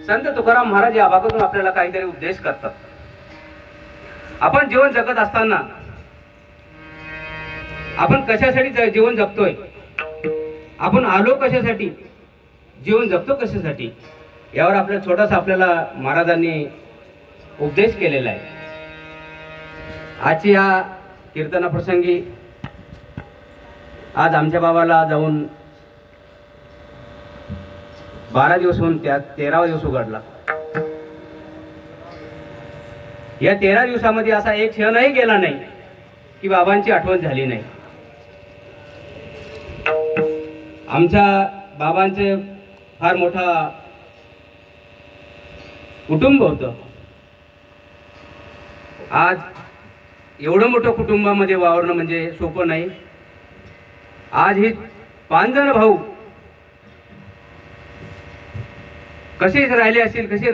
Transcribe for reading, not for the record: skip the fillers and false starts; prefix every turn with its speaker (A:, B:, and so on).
A: संत तुकाराम महाराज या भागातून आपल्याला काहीतरी उपदेश करतात. आपण जीवन जगत असताना आपण कशासाठी जीवन जगतोय, आपण आलो कशासाठी, जीवन जगतो कशासाठी, यावर आपल्याला छोटासा आपल्याला महाराजांनी उपदेश केलेला आहे. आजची या कीर्तनाप्रसंगी आज आमच्या बाबाला जाऊन 12 दिवस होऊन त्यात 13वा दिवस उघडला. या 13 दिवसामध्ये असा एक क्षणही गेला नाही की बाबांची आठवण झाली नाही. आमच्या बाबांचे फार मोठा कुटुंब होतं. आज एवढं मोठं कुटुंबामध्ये वावरणं म्हणजे सोपं नाही. आज हे 5 जण भाऊ कसे राहिले असतील, कसे